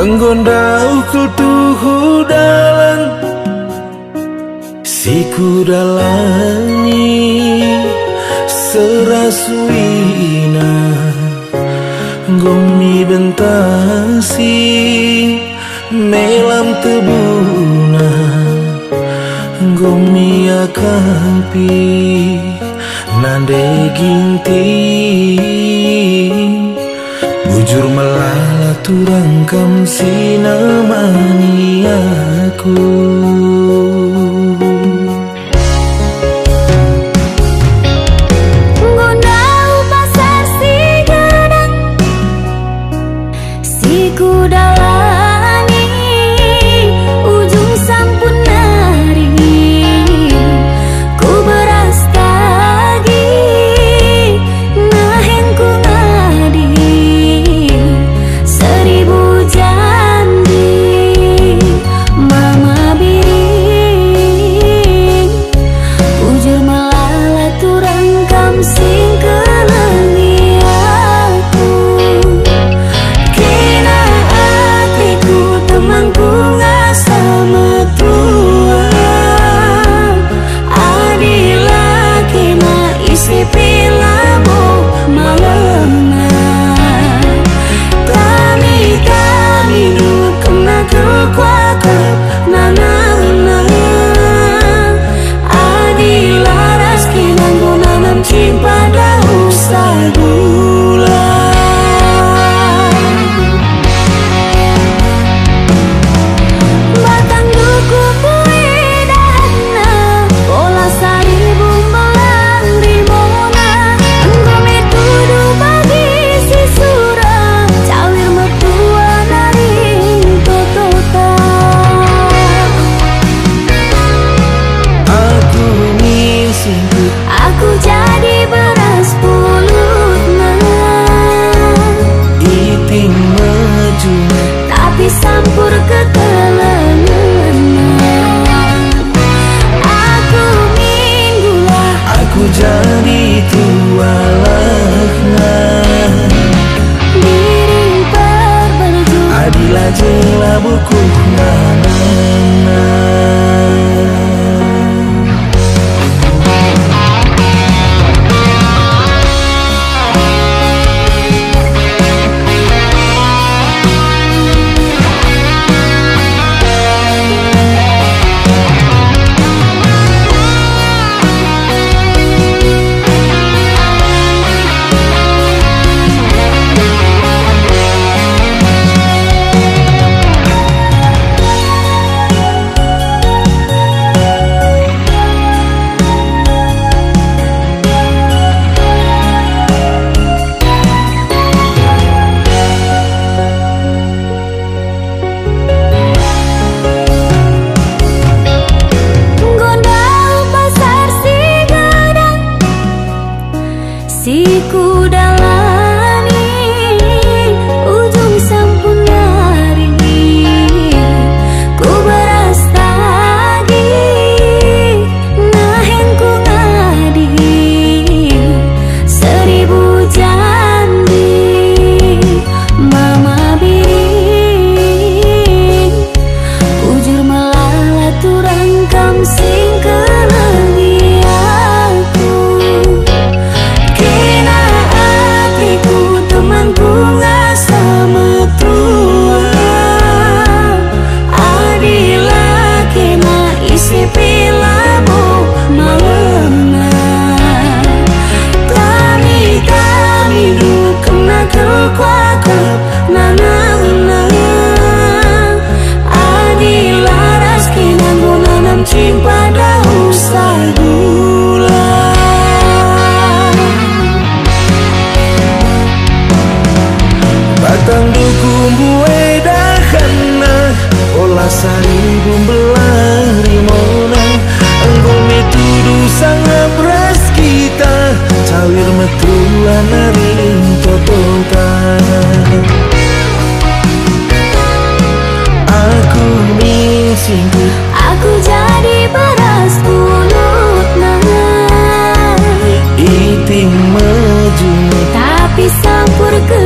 Enggondau kutuhu dalan siku dalani serasuina gomi bentasi melam tebuna gomi akampi nande ginting bujur melala turang kam sinamani aku. Ngondau pasar si gadang siku dalani ujung sampun nari ku beras tagi nahengku ngadi seribu janji mama biring bujur melala turang kam sing kelengi aku kena hatiku temanku ngasa metua adila kena isi pilamu malena kami dulu kena kekuatan nanana adila raski nanggu nanam cinta dahu sagula batang duku puedana pola sari bumbelang rimona enggome tudu bagi si surang cawir metua naring totota Aku misi aku jadi beras pulutna iting maju tapi sampur ketelengan aku minggulah aku jadi tualahna diri perberju adila jela buku nanana. siku dalani ujung sampun nari ku beras tagi nahengku ngadi seribu janji mama biring bujur melala turang kam sing kelengi aku temanku ngasa metua adila kena isi pilamu malena kami dulu kena kekuatan nanana adila raski nanggu nanam cinta dahu sagula batang duku buedahana olah sari bumbelang rimona enggome tudu sangat beras kita cawir metua naring totota aku misi aku jadi beras pulutna iting maju tapi sampur ke